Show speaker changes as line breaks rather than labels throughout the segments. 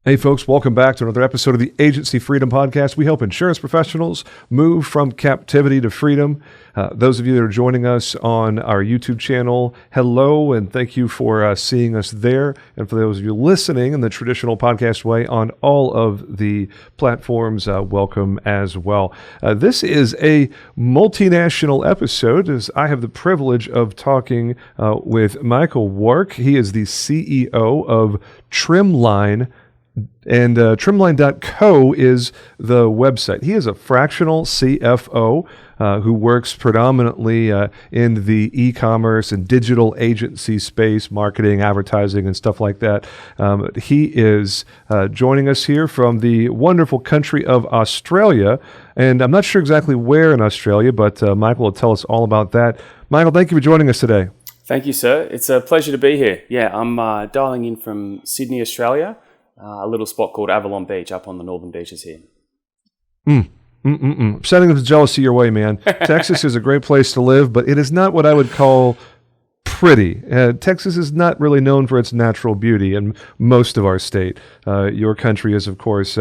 Hey folks, welcome back to another episode of the Agency Freedom Podcast. We help insurance professionals move from captivity to freedom. Those of you that are joining us on our YouTube channel, hello, and thank you for seeing us there. And for those of you listening in the traditional podcast way on all of the platforms, welcome as well. This is a multinational episode, as I have the privilege of talking with Michael Wark. He is the CEO of Trimline. And Trimline.co is the website. He is a fractional CFO who works predominantly in the e-commerce and digital agency space, marketing, advertising, and stuff like that. He is joining us here from the wonderful country of Australia. And I'm not sure exactly where in Australia, but Michael will tell us all about that. Michael, thank you for joining us today.
Thank you, sir. It's a pleasure to be here. Yeah, I'm dialing in from Sydney, Australia. A little spot called Avalon Beach up on the northern beaches here.
I'm sending the jealousy your way, man. Texas is a great place to live, but it is not what I would call pretty. Texas is not really known for its natural beauty in most of our state. Your country is, of course,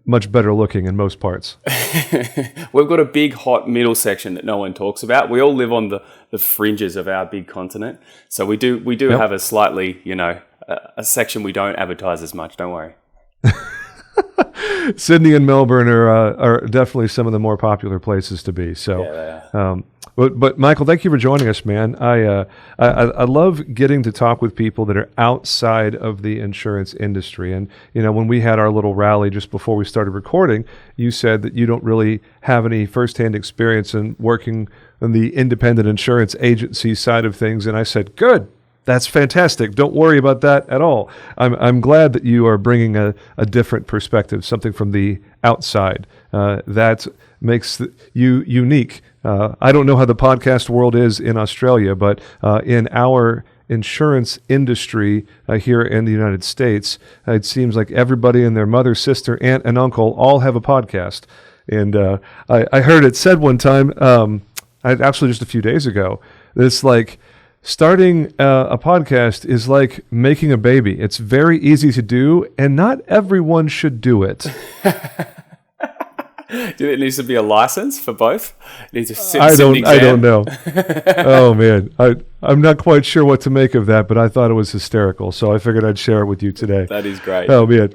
much better looking in most parts.
We've got a big, hot middle section that no one talks about. We all live on the fringes of our big continent. So we do yep. have a slightly, a section we don't advertise as much, don't worry.
Sydney and Melbourne are definitely some of the more popular places to be. So,
yeah,
but Michael, thank you for joining us, man. I love getting to talk with people that are outside of the insurance industry. And when we had our little rally just before we started recording, you said that you don't really have any firsthand experience in working on the independent insurance agency side of things. And I said, good. That's fantastic. Don't worry about that at all. I'm glad that you are bringing a different perspective, something from the outside that makes you unique. I don't know how the podcast world is in Australia, but in our insurance industry here in the United States, it seems like everybody and their mother, sister, aunt, and uncle all have a podcast. And I heard it said one time, actually just a few days ago, it's like, starting a podcast is like making a baby. It's very easy to do, and not everyone should do it.
Do it needs to be a license for both? It needs to
I don't know. Oh man, I'm not quite sure what to make of that, but I thought it was hysterical, so I figured I'd share it with you today.
That is great.
Oh man.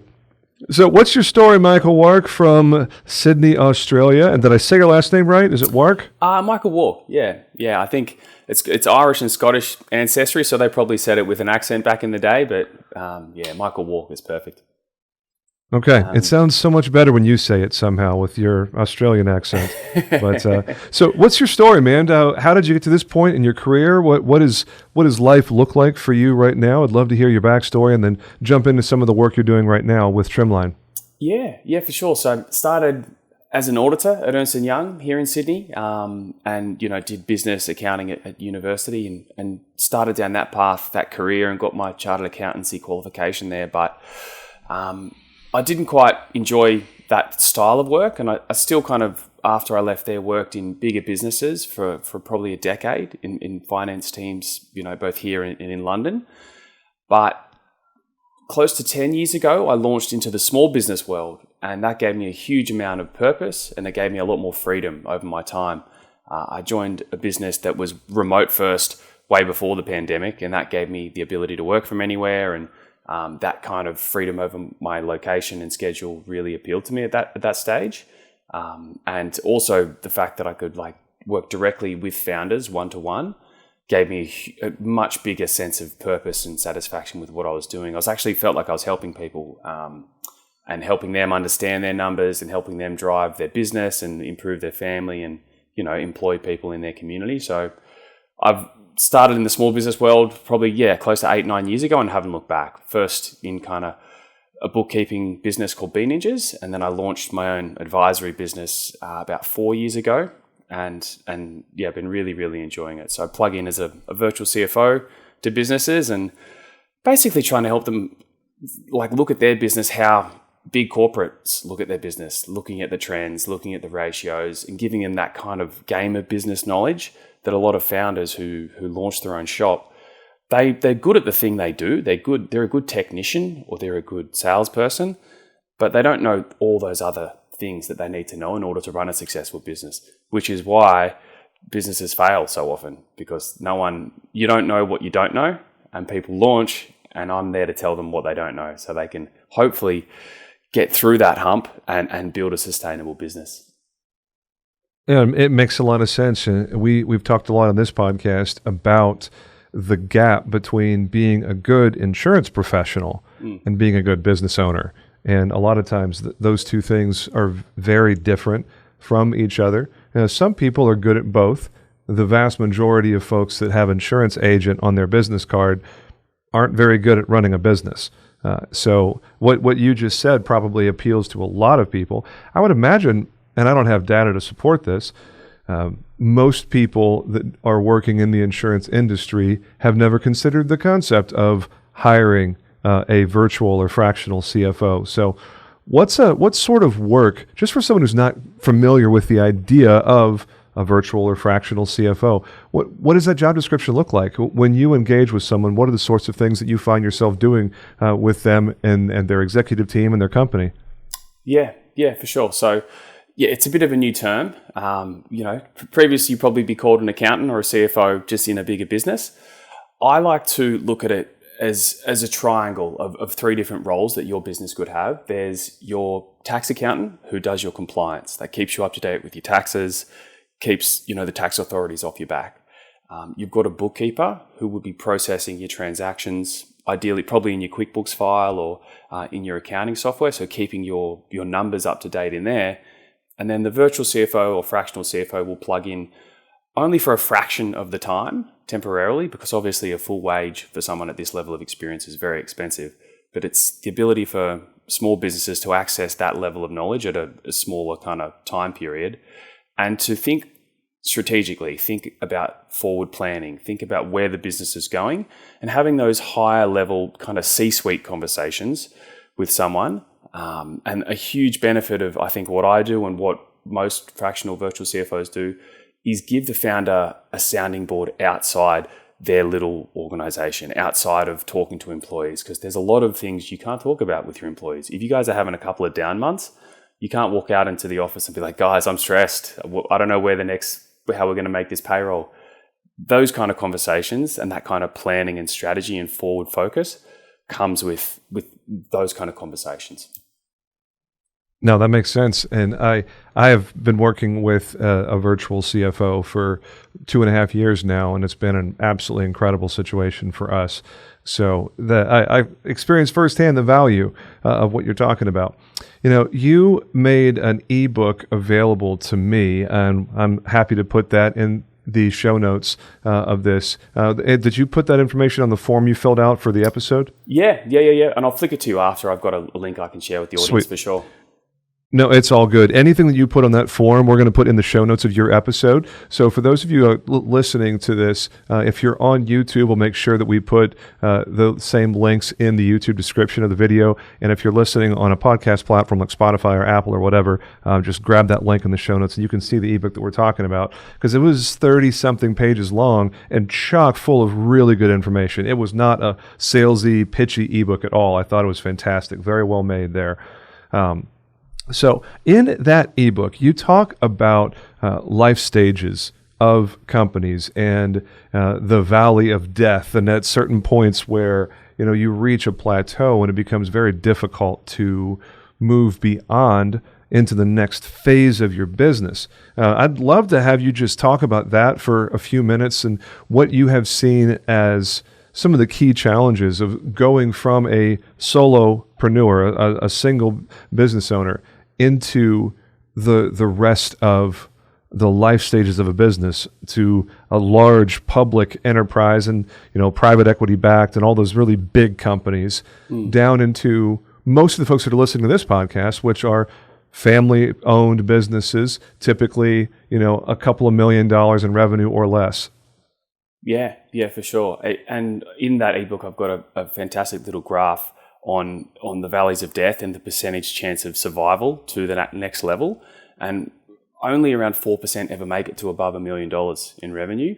So what's your story, Michael Wark from Sydney, Australia? And did I say your last name right? Is it Wark?
Michael Wark, yeah. I think it's Irish and Scottish ancestry, so they probably said it with an accent back in the day, but Michael Wark is perfect.
Okay, it sounds so much better when you say it somehow with your Australian accent. But so, what's your story, man? How did you get to this point in your career? What does life look like for you right now? I'd love to hear your backstory, and then jump into some of the work you're doing right now with Trimline.
Yeah, for sure. So, I started as an auditor at Ernst & Young here in Sydney, and did business accounting at university, and started down that path, that career, and got my chartered accountancy qualification there, but. I didn't quite enjoy that style of work, and I still kind of, after I left there, worked in bigger businesses for probably a decade in finance teams, both here and in London. But close to 10 years ago, I launched into the small business world, and that gave me a huge amount of purpose, and it gave me a lot more freedom over my time. I joined a business that was remote first way before the pandemic, and that gave me the ability to work from anywhere, and that kind of freedom over my location and schedule really appealed to me at that stage. And also the fact that I could work directly with founders one-to-one gave me a much bigger sense of purpose and satisfaction with what I was doing. I actually felt like I was helping people and helping them understand their numbers and helping them drive their business and improve their family and, employ people in their community. So I've started in the small business world probably, close to 8-9 years ago and haven't looked back. First in kind of a bookkeeping business called B Ninjas, and then I launched my own advisory business about 4 years ago, and I've been really, really enjoying it. So I plug in as a virtual CFO to businesses and basically trying to help them look at their business, how big corporates look at their business, looking at the trends, looking at the ratios, and giving them that kind of game of business knowledge that a lot of founders who launch their own shop they're good at the thing they do. They're a good technician or they're a good salesperson, but they don't know all those other things that they need to know in order to run a successful business, which is why businesses fail so often, because you don't know what you don't know, and people launch, and I'm there to tell them what they don't know so they can hopefully get through that hump and build a sustainable business.
Yeah, it makes a lot of sense. And we've talked a lot on this podcast about the gap between being a good insurance professional and being a good business owner. And a lot of times those two things are very different from each other. Some people are good at both. The vast majority of folks that have insurance agent on their business card aren't very good at running a business. So what you just said probably appeals to a lot of people. I would imagine, and I don't have data to support this, most people that are working in the insurance industry have never considered the concept of hiring a virtual or fractional CFO. So what sort of work, just for someone who's not familiar with the idea of a virtual or fractional CFO, what does that job description look like? When you engage with someone, what are the sorts of things that you find yourself doing with them and their executive team and their company?
Yeah, for sure. So yeah, it's a bit of a new term. Previously you'd probably be called an accountant or a CFO just in a bigger business. I like to look at it as a triangle of three different roles that your business could have. There's your tax accountant who does your compliance, that keeps you up to date with your taxes, keeps the tax authorities off your back. You've got a bookkeeper who would be processing your transactions, ideally probably in your QuickBooks file or in your accounting software, so keeping your numbers up to date in there. And then the virtual CFO or fractional CFO will plug in only for a fraction of the time, temporarily, because obviously a full wage for someone at this level of experience is very expensive. But it's the ability for small businesses to access that level of knowledge at a smaller kind of time period, and to think strategically, think about forward planning, think about where the business is going, and having those higher level kind of C-suite conversations with someone. And a huge benefit of, I think, what I do and what most fractional virtual CFOs do is give the founder a sounding board outside their little organization, outside of talking to employees, because there's a lot of things you can't talk about with your employees. If you guys are having a couple of down months, you can't walk out into the office and be like, guys, I'm stressed. I don't know how we're going to make this payroll. Those kind of conversations and that kind of planning and strategy and forward focus comes with those kind of conversations.
No, that makes sense. And I have been working with a virtual CFO for 2.5 years now, and it's been an absolutely incredible situation for us. So I experienced firsthand the value of what you're talking about. You made an ebook available to me, and I'm happy to put that in the show notes of this. Did you put that information on the form you filled out for the episode?
Yeah. And I'll flick it to you after. I've got a link I can share with the audience. Sweet. For sure.
No, it's all good. Anything that you put on that form, we're going to put in the show notes of your episode. So for those of you listening to this, if you're on YouTube, we'll make sure that we put the same links in the YouTube description of the video. And if you're listening on a podcast platform like Spotify or Apple or whatever, just grab that link in the show notes and you can see the ebook that we're talking about, because it was 30-something pages long and chock full of really good information. It was not a salesy, pitchy ebook at all. I thought it was fantastic. Very well made there. So in that ebook, you talk about life stages of companies and the valley of death, and at certain points where you reach a plateau and it becomes very difficult to move beyond into the next phase of your business. I'd love to have you just talk about that for a few minutes and what you have seen as some of the key challenges of going from a solopreneur, a single business owner, into the rest of the life stages of a business to a large public enterprise and private equity backed and all those really big companies, down into most of the folks that are listening to this podcast, which are family owned businesses, typically a couple of $1 million in revenue or less.
Yeah, for sure. And in that ebook, I've got a fantastic little graph on the valleys of death and the percentage chance of survival to the next level. And only around 4% ever make it to above $1 million in revenue.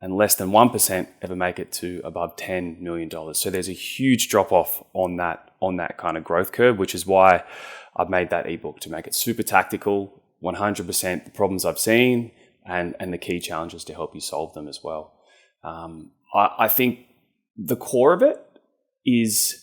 and less than 1% ever make it to above $10 million. So there's a huge drop off on that kind of growth curve, which is why I've made that ebook, to make it super tactical, 100% the problems I've seen and the key challenges to help you solve them as well. I think the core of it is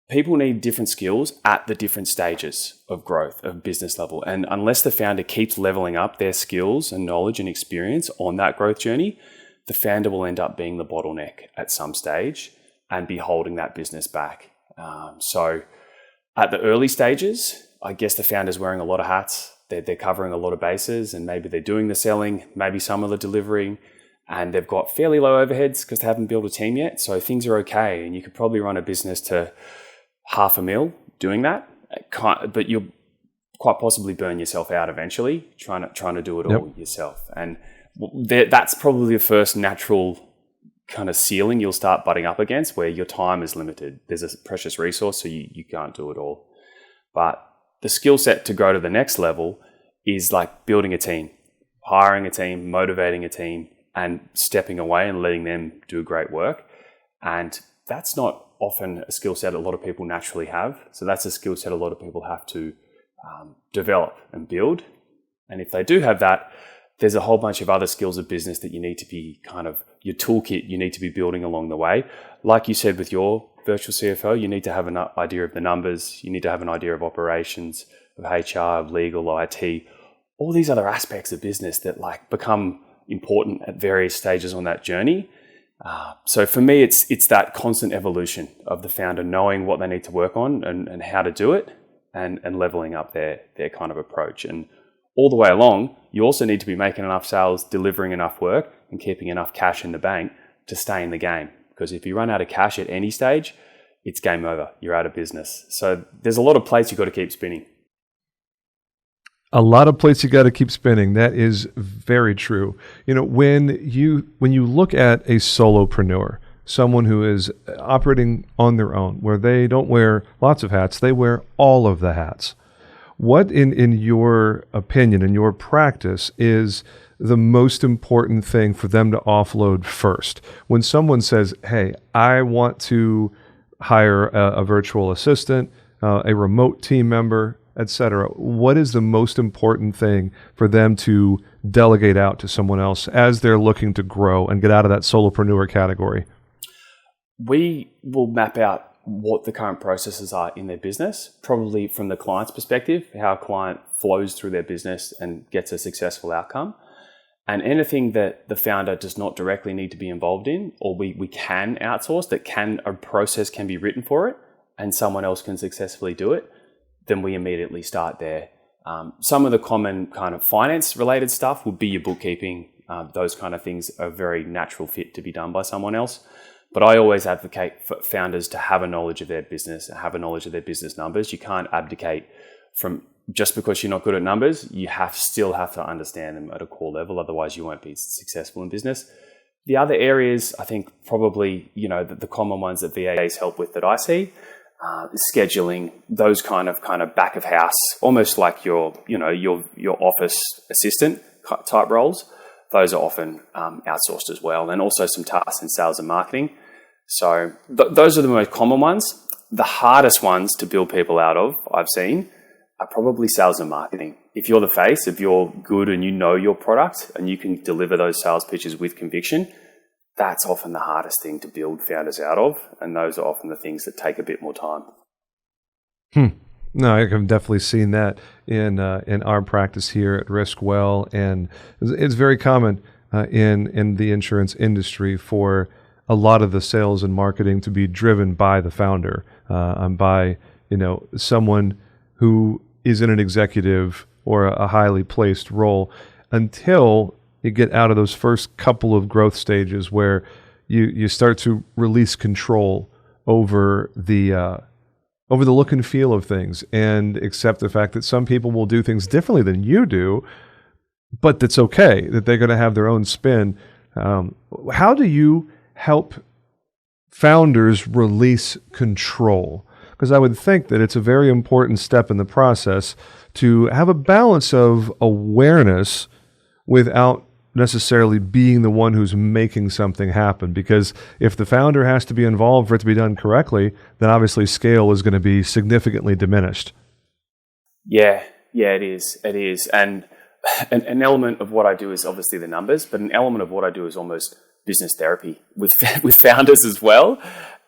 people need different skills at the different stages of growth of business level. And unless the founder keeps leveling up their skills and knowledge and experience on that growth journey, the founder will end up being the bottleneck at some stage and be holding that business back. So at the early stages, I guess the founder's wearing a lot of hats. They're covering a lot of bases, and maybe they're doing the selling, maybe some of the delivering, and they've got fairly low overheads because they haven't built a team yet. So things are okay. And you could probably run a business to $500,000 doing that, but you'll quite possibly burn yourself out eventually trying to do it all yourself. And that's probably the first natural kind of ceiling you'll start butting up against, where your time is limited. There's a precious resource, so you can't do it all. But the skill set to go to the next level is like building a team, hiring a team, motivating a team, and stepping away and letting them do great work. And that's not often a skill set a lot of people naturally have. So that's a skill set a lot of people have to develop and build. And if they do have that, there's a whole bunch of other skills of business that you need to be kind of your toolkit you need to be building along the way. Like you said with your virtual CFO, you need to have an idea of the numbers. You need to have an idea of operations, of HR, of legal, IT, all these other aspects of business that like become important at various stages on that journey. So for me, it's that constant evolution of the founder knowing what they need to work on and how to do it, and leveling up their kind of approach. And all the way along, you also need to be making enough sales, delivering enough work, and keeping enough cash in the bank to stay in the game. Because if you run out of cash at any stage, it's game over. You're out of business. So there's a lot of plates you've got to keep spinning.
A lot of plates you got to keep spinning. That is very true. You know, when you look at a solopreneur, someone who is operating on their own, where they don't wear lots of hats, they wear all of the hats. What, in your opinion, in your practice, is the most important thing for them to offload first? When someone says, hey, I want to hire a virtual assistant, a remote team member, etc., what is the most important thing for them to delegate out to someone else as they're looking to grow and get out of that solopreneur category?
We will map out what the current processes are in their business, probably from the client's perspective, how a client flows through their business and gets a successful outcome. And anything that the founder does not directly need to be involved in, or we can outsource, a process can be written for it and someone else can successfully do it, then we immediately start there. Some of the common kind of finance related stuff would be your bookkeeping. Those kind of things are very natural fit to be done by someone else. But I always advocate for founders to have a knowledge of their business, have a knowledge of their business numbers. You can't abdicate from just because you're not good at numbers. You still have to understand them at a core level. Otherwise, you won't be successful in business. The other areas, I think probably, the common ones that VAs help with that I see, scheduling, those kind of back of house, almost like your office assistant type roles. Those are often outsourced as well, and also some tasks in sales and marketing. So those are the most common ones. The hardest ones to build people out of, I've seen, are probably sales and marketing. If you're the face, if you're good and you know your product and you can deliver those sales pitches with conviction, that's often the hardest thing to build founders out of, and those are often the things that take a bit more time.
No, I've definitely seen that in our practice here at Riskwell, and it's very common in the insurance industry for a lot of the sales and marketing to be driven by the founder, by someone who is in an executive or a highly placed role, until you get out of those first couple of growth stages where you start to release control over the look and feel of things, and accept the fact that some people will do things differently than you do, but that's okay, that they're going to have their own spin. How do you help founders release control? Because I would think that it's a very important step in the process to have a balance of awareness without necessarily being the one who's making something happen. Because if the founder has to be involved for it to be done correctly, then obviously scale is going to be significantly diminished.
Yeah, it is. It is. And an element of what I do is obviously the numbers, but an element of what I do is almost business therapy with founders as well.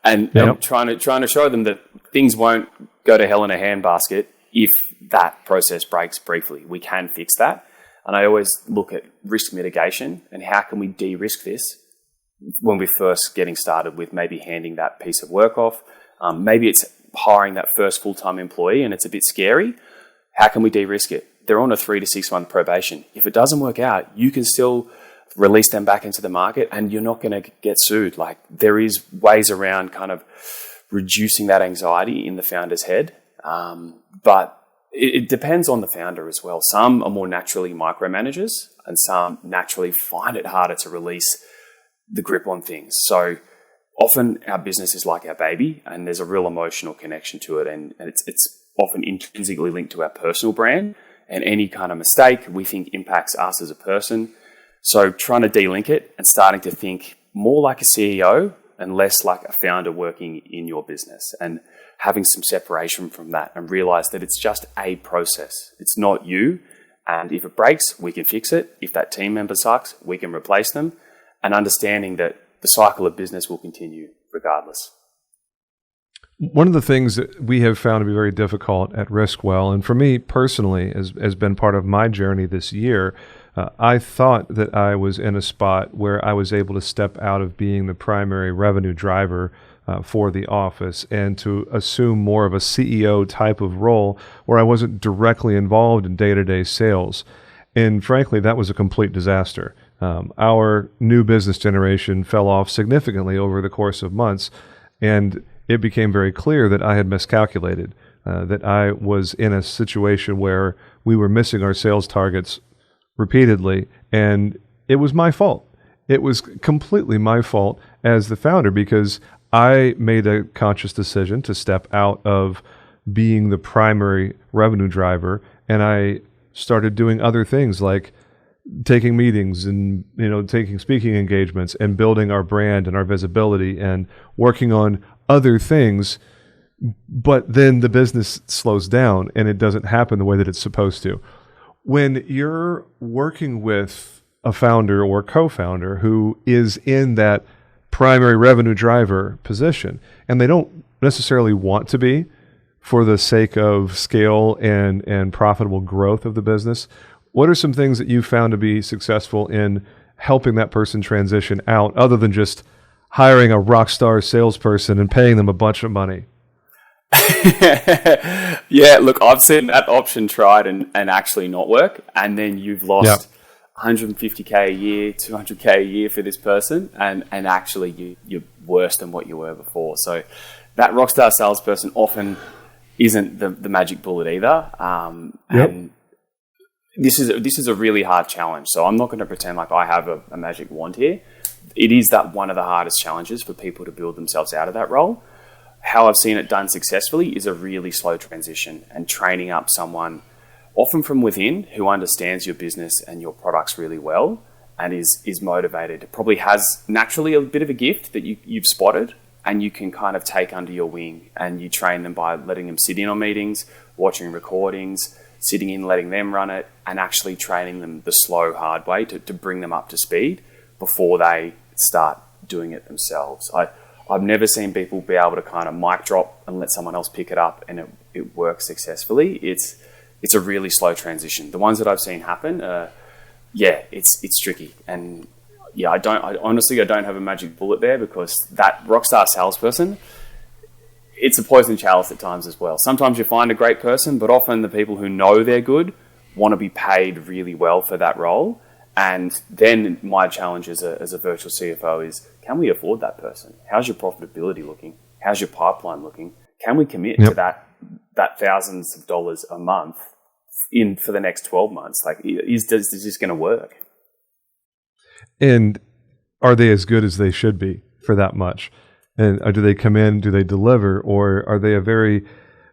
And trying to show them that things won't go to hell in a handbasket if that process breaks briefly. We can fix that. And I always look at risk mitigation and how can we de-risk this when we're first getting started with maybe handing that piece of work off. Maybe it's hiring that first full-time employee and it's a bit scary. How can we de-risk it? They're on a 3 to 6 month probation. If it doesn't work out, you can still release them back into the market and you're not going to get sued. Like, there is ways around kind of reducing that anxiety in the founder's head. But it depends on the founder as well. Some are more naturally micromanagers and some naturally find it harder to release the grip on things. So often our business is like our baby and there's a real emotional connection to it, and it's often intrinsically linked to our personal brand, and any kind of mistake we think impacts us as a person. So trying to de-link it and starting to think more like a CEO and less like a founder working in your business, and having some separation from that and realize that it's just a process. It's not you. And if it breaks, we can fix it. If that team member sucks, we can replace them. And understanding that the cycle of business will continue regardless.
One of the things that we have found to be very difficult at Riskwell, and for me personally has been part of my journey this year, I thought that I was in a spot where I was able to step out of being the primary revenue driver for the office and to assume more of a CEO type of role where I wasn't directly involved in day-to-day sales. And frankly, that was a complete disaster. Our new business generation fell off significantly over the course of months, and it became very clear that I had miscalculated, that I was in a situation where we were missing our sales targets repeatedly, and it was my fault. It was completely my fault as the founder, because I made a conscious decision to step out of being the primary revenue driver, and I started doing other things like taking meetings and taking speaking engagements and building our brand and our visibility and working on other things. But then the business slows down and it doesn't happen the way that it's supposed to. When you're working with a founder or co-founder who is in that primary revenue driver position, and they don't necessarily want to be for the sake of scale and profitable growth of the business, what are some things that you found to be successful in helping that person transition out, other than just hiring a rock star salesperson and paying them a bunch of money?
Yeah, look, I've seen that option tried and actually not work, and then you've lost 150K a year, 200K a year for this person, and actually you're worse than what you were before. So that rockstar salesperson often isn't the magic bullet either. And this is a really hard challenge. So I'm not going to pretend like I have a magic wand here. It is that one of the hardest challenges for people to build themselves out of that role. How I've seen it done successfully is a really slow transition and training up someone, often from within, who understands your business and your products really well and is motivated, probably has naturally a bit of a gift that you've spotted and you can kind of take under your wing, and you train them by letting them sit in on meetings, watching recordings, sitting in, letting them run it, and actually training them the slow, hard way to bring them up to speed before they start doing it themselves. I've never seen people be able to kind of mic drop and let someone else pick it up and it works successfully. It's a really slow transition. The ones that I've seen happen, it's tricky. And I honestly don't have a magic bullet there, because that rockstar salesperson, it's a poison chalice at times as well. Sometimes you find a great person, but often the people who know they're good want to be paid really well for that role. And then my challenge as a virtual CFO is, can we afford that person? How's your profitability looking? How's your pipeline looking? Can we commit to that thousands of dollars a month for the next 12 months? Like, is this going to work?
And are they as good as they should be for that much? And do they come in, do they deliver, or are they a very,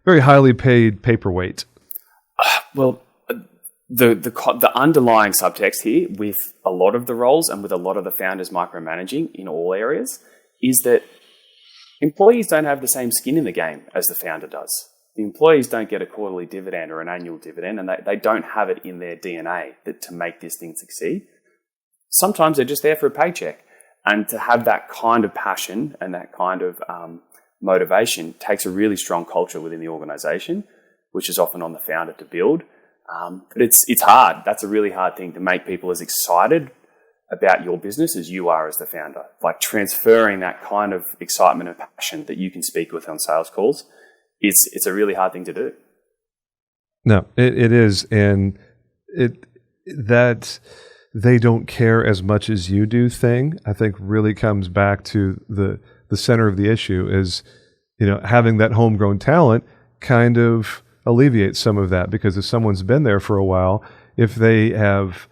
very highly paid paperweight?
Well, the underlying subtext here with a lot of the roles and with a lot of the founders micromanaging in all areas is that employees don't have the same skin in the game as the founder does. The employees don't get a quarterly dividend or an annual dividend, and they don't have it in their DNA to make this thing succeed. Sometimes they're just there for a paycheck. And to have that kind of passion and that kind of motivation takes a really strong culture within the organization, which is often on the founder to build. But it's hard. That's a really hard thing, to make people as excited about your business as you are as the founder. Like transferring that kind of excitement and passion that you can speak with on sales calls, it's a really hard thing to do.
No, it is. And that they don't care as much as you do thing, I think really comes back to the center of the issue is, having that homegrown talent kind of alleviates some of that, because if someone's been there for a while, if they have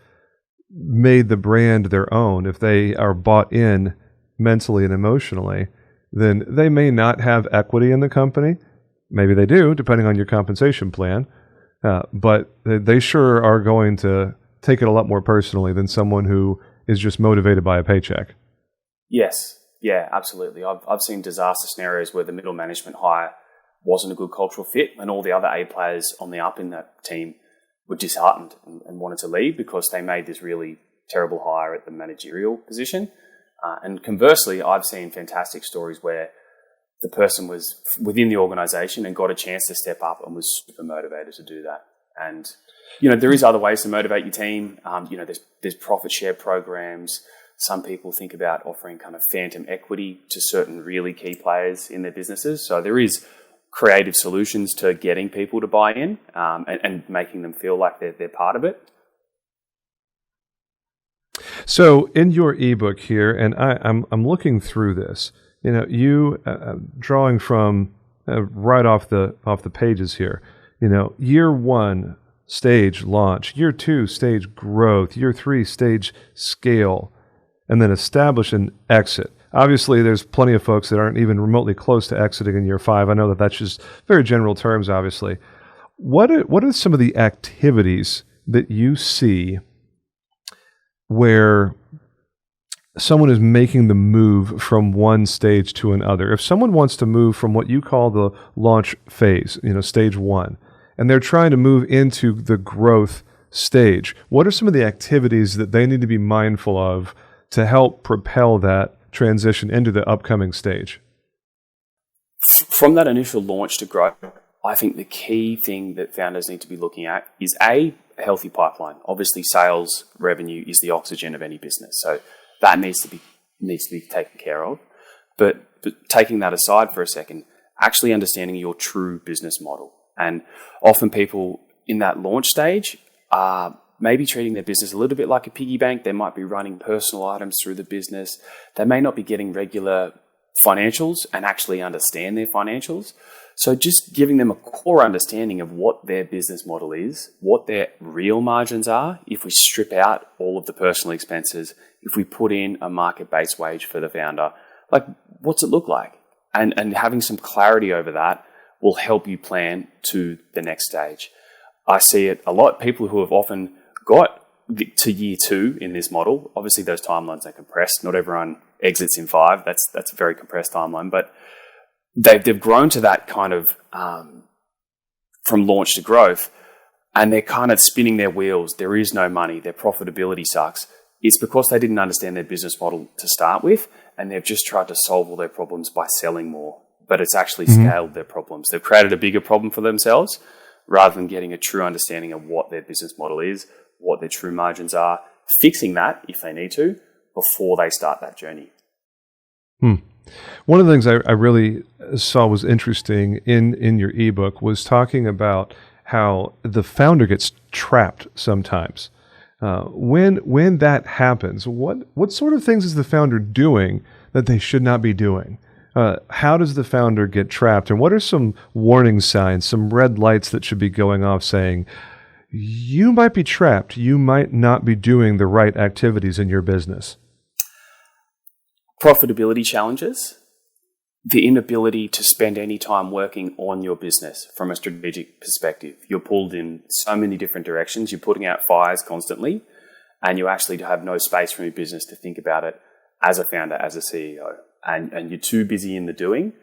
made the brand their own, if they are bought in mentally and emotionally, then they may not have equity in the company. Maybe they do, depending on your compensation plan, but they sure are going to take it a lot more personally than someone who is just motivated by a paycheck.
Yes. Yeah, absolutely. I've seen disaster scenarios where the middle management hire wasn't a good cultural fit, and all the other A players on the up in that team were disheartened and wanted to leave because they made this really terrible hire at the managerial position. And conversely, I've seen fantastic stories where the person was within the organization and got a chance to step up and was super motivated to do that. And there is other ways to motivate your team. There's profit share programs. Some people think about offering kind of phantom equity to certain really key players in their businesses. So there is creative solutions to getting people to buy in and making them feel like they're part of it.
So in your ebook here, and I'm looking through this, you drawing from right off the pages here. Year 1, stage launch. Year 2, stage growth. Year 3, stage scale. And then establish and exit. Obviously, there's plenty of folks that aren't even remotely close to exiting in year 5. I know that that's just very general terms, obviously. What are some of the activities that you see where someone is making the move from one stage to another? If someone wants to move from what you call the launch phase, stage 1, and they're trying to move into the growth stage, what are some of the activities that they need to be mindful of to help propel that transition into the upcoming stage?
From that initial launch to growth, I think the key thing that founders need to be looking at is a healthy pipeline. Obviously, sales revenue is the oxygen of any business, so that needs to be taken care of. But taking that aside for a second, actually understanding your true business model. And often people in that launch stage are maybe treating their business a little bit like a piggy bank. They might be running personal items through the business. They may not be getting regular financials and actually understand their financials. So just giving them a core understanding of what their business model is, what their real margins are, if we strip out all of the personal expenses, if we put in a market-based wage for the founder, like what's it look like? And having some clarity over that will help you plan to the next stage. I see it a lot. People who have often got to year 2 in this model, obviously those timelines are compressed. Not everyone exits in 5. That's a very compressed timeline, but they've grown to that kind of from launch to growth, and they're kind of spinning their wheels. There is no money. Their profitability sucks. It's because they didn't understand their business model to start with, and they've just tried to solve all their problems by selling more, but it's actually scaled their problems. They've created a bigger problem for themselves rather than getting a true understanding of what their business model is, what their true margins are, fixing that if they need to before they start that journey.
One of the things I really saw was interesting in your ebook was talking about how the founder gets trapped sometimes. When that happens, what sort of things is the founder doing that they should not be doing? How does the founder get trapped? And what are some warning signs, some red lights that should be going off saying, you might be trapped, you might not be doing the right activities in your business?
Profitability challenges. the inability to spend any time working on your business from a strategic perspective. You're pulled in so many different directions. You're putting out fires constantly, and you actually have no space from your business to think about it as a founder, as a CEO. And you're too busy in the doing,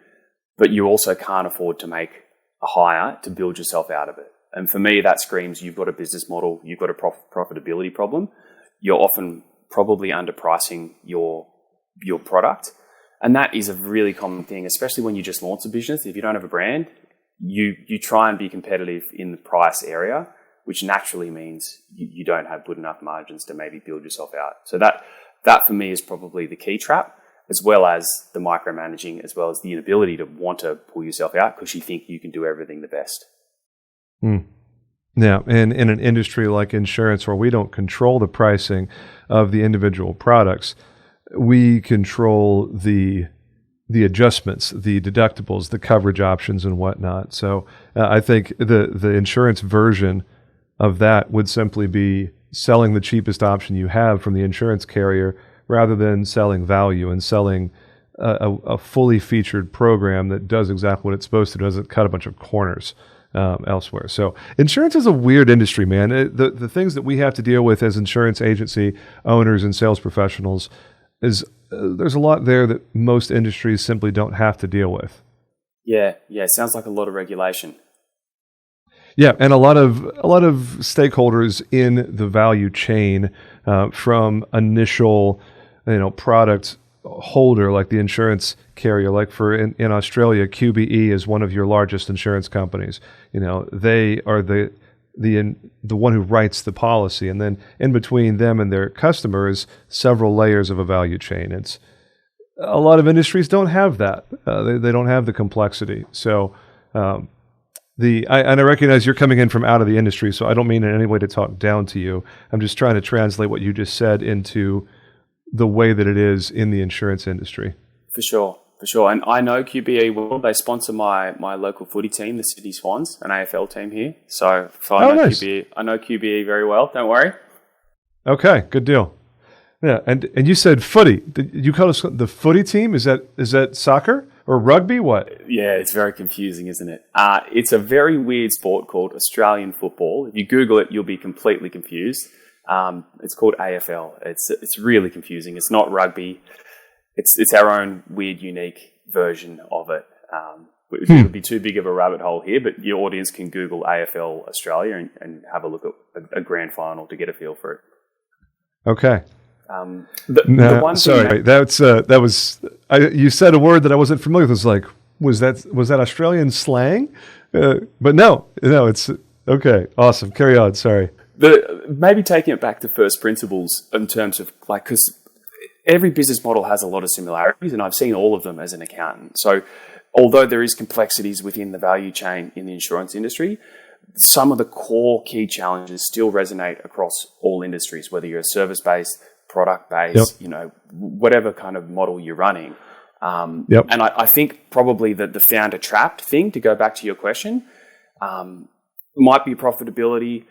but you also can't afford to make a hire to build yourself out of it. And for me, that screams you've got a business model, you've got a profitability problem. You're often probably underpricing your product. And that is a really common thing, especially when you just launch a business. If you don't have a brand, you try and be competitive in the price area, which naturally means you don't have good enough margins to maybe build yourself out. So that for me is probably the key trap, as well as the micromanaging, as well as the inability to want to pull yourself out because you think you can do everything the best.
Yeah, and in an industry like insurance where we don't control the pricing of the individual products, we control the adjustments, the deductibles, the coverage options, and whatnot. So I think the insurance version of that would simply be selling the cheapest option you have from the insurance carrier rather than selling value and selling a fully featured program that does exactly what it's supposed to do, doesn't cut a bunch of corners elsewhere. So insurance is a weird industry, man. The things that we have to deal with as insurance agency owners and sales professionals is there's a lot there that most industries simply don't have to deal with.
Yeah, sounds like a lot of regulation.
Yeah, and a lot of stakeholders in the value chain, from initial, product holder like the insurance carrier, like in Australia, QBE is one of your largest insurance companies. They are the one who writes the policy, and then in between them and their customers, several layers of a value chain. It's a lot of industries don't have that. They don't have the complexity. So. And I recognize you're coming in from out of the industry, so I don't mean in any way to talk down to you. I'm just trying to translate what you just said into the way that it is in the insurance industry. For
sure. And I know QBE well. They sponsor my local footy team, the Sydney Swans, an AFL team here. So
nice.
I know QBE very well. Don't worry.
Okay, good deal. Yeah, and you said footy. You call us the footy team? Is that soccer? Or rugby, what?
Yeah, it's very confusing, isn't it? It's a very weird sport called Australian football. If you Google it, you'll be completely confused. It's called AFL. It's really confusing. It's not rugby. It's our own weird, unique version of it. It would be too big of a rabbit hole here, but your audience can Google AFL Australia and have a look at a grand final to get a feel for it.
Okay. You said a word that I wasn't familiar with. It was like, was that Australian slang? But no, it's okay. Awesome. Carry on. Sorry.
Maybe taking it back to first principles in terms of because every business model has a lot of similarities, and I've seen all of them as an accountant. So although there is complexities within the value chain in the insurance industry, some of the core key challenges still resonate across all industries, whether you're a service-based, product-based, whatever kind of model you're running. And I think probably the founder-trapped thing, to go back to your question, might be profitability,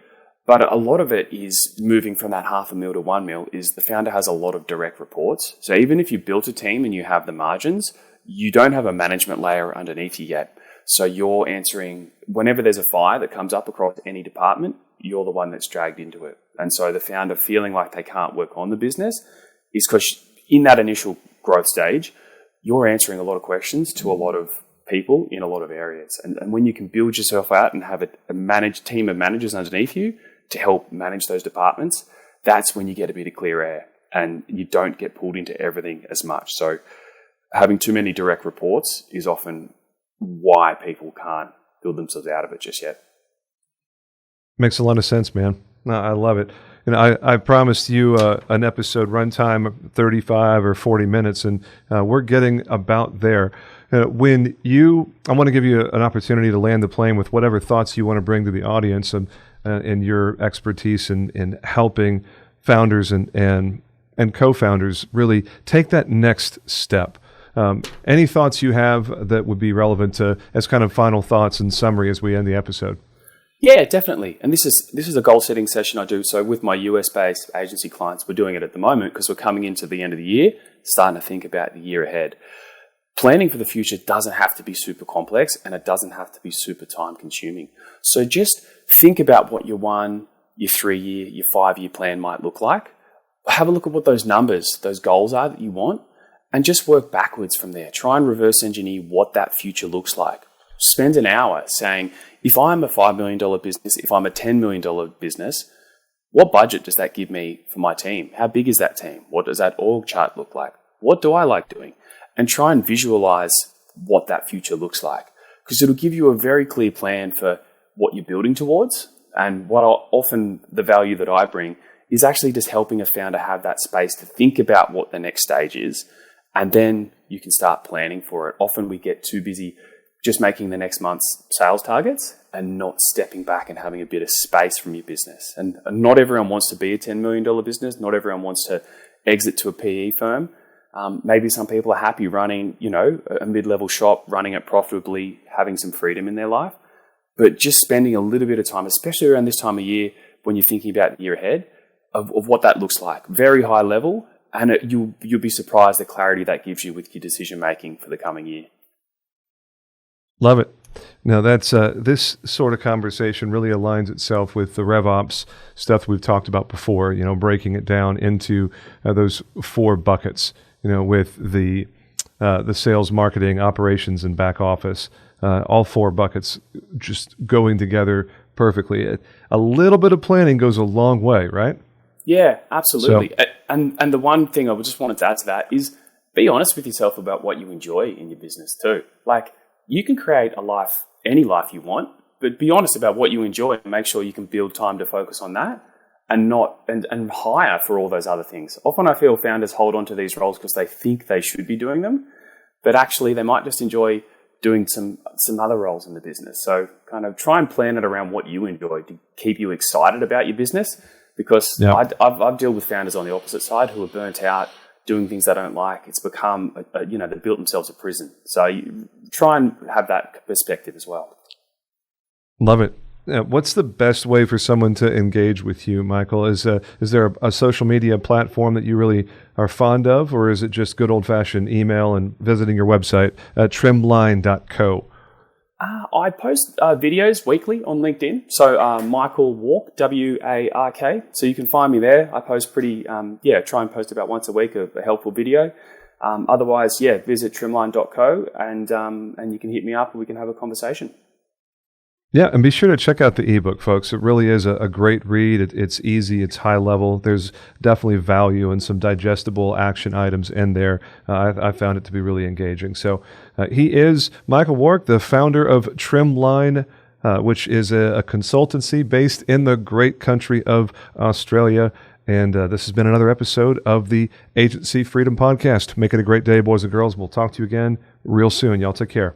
but a lot of it is moving from that $500,000 to $1 million is the founder has a lot of direct reports. So even if you built a team and you have the margins, you don't have a management layer underneath you yet. So you're answering, whenever there's a fire that comes up across any department, you're the one that's dragged into it. And so the founder feeling like they can't work on the business is because in that initial growth stage, you're answering a lot of questions to a lot of people in a lot of areas. And when you can build yourself out and have a managed team of managers underneath you to help manage those departments, that's when you get a bit of clear air and you don't get pulled into everything as much. So having too many direct reports is often why people can't build themselves out of it just yet.
Makes a lot of sense, man. No, I love it. I promised you an episode runtime of 35 or 40 minutes, and we're getting about there. I want to give you an opportunity to land the plane with whatever thoughts you want to bring to the audience and your expertise in helping founders and co-founders really take that next step. Any thoughts you have that would be relevant as kind of final thoughts and summary as we end the episode?
Yeah, definitely. And this is a goal setting session I do. So with my US-based agency clients, we're doing it at the moment because we're coming into the end of the year, starting to think about the year ahead. planning for the future doesn't have to be super complex, and it doesn't have to be super time consuming. So just think about what your 1, your 3-year, your 5-year plan might look like. Have a look at what those numbers, those goals are that you want, and just work backwards from there. Try and reverse engineer what that future looks like. Spend an hour saying, if I'm a $5 million business, if I'm a $10 million business, what budget does that give me for my team? How big is that team? What does that org chart look like? What do I like doing? And try and visualize what that future looks like, because it'll give you a very clear plan for what you're building towards. And what often the value that I bring is actually just helping a founder have that space to think about what the next stage is, and then you can start planning for it. Often we get too busy just making the next month's sales targets and not stepping back and having a bit of space from your business. And not everyone wants to be a $10 million business. Not everyone wants to exit to a PE firm. Maybe some people are happy running, a mid-level shop, running it profitably, having some freedom in their life. But just spending a little bit of time, especially around this time of year when you're thinking about the year ahead, of what that looks like. Very high level, and you'll be surprised the clarity that gives you with your decision-making for the coming year.
Love it. Now, that's this sort of conversation really aligns itself with the RevOps stuff we've talked about before, breaking it down into those 4 buckets, with the sales, marketing, operations, and back office, all 4 buckets just going together perfectly. A little bit of planning goes a long way, right?
Yeah, absolutely. So, and the one thing I just wanted to add to that is be honest with yourself about what you enjoy in your business too. Like, you can create a life, any life you want, but be honest about what you enjoy and make sure you can build time to focus on that and hire for all those other things. Often I feel founders hold on to these roles because they think they should be doing them, but actually they might just enjoy doing some other roles in the business. So kind of try and plan it around what you enjoy to keep you excited about your business, because I've dealt with founders on the opposite side who are burnt out doing things they don't like. It's become, they built themselves a prison. So you try and have that perspective as well.
Love it. What's the best way for someone to engage with you, Michael? Is there a social media platform that you really are fond of, or is it just good old-fashioned email and visiting your website at trimline.co?
I post videos weekly on LinkedIn. So Michael Wark, W-A-R-K. So you can find me there. I post try and post about once a week a helpful video. Otherwise, visit trimline.co and you can hit me up and we can have a conversation.
Yeah, and be sure to check out the ebook, folks. It really is a great read. It's easy. It's high level. There's definitely value and some digestible action items in there. I found it to be really engaging. So he is Michael Wark, the founder of Trimline, which is a consultancy based in the great country of Australia. And this has been another episode of the Agency Freedom Podcast. Make it a great day, boys and girls. We'll talk to you again real soon. Y'all take care.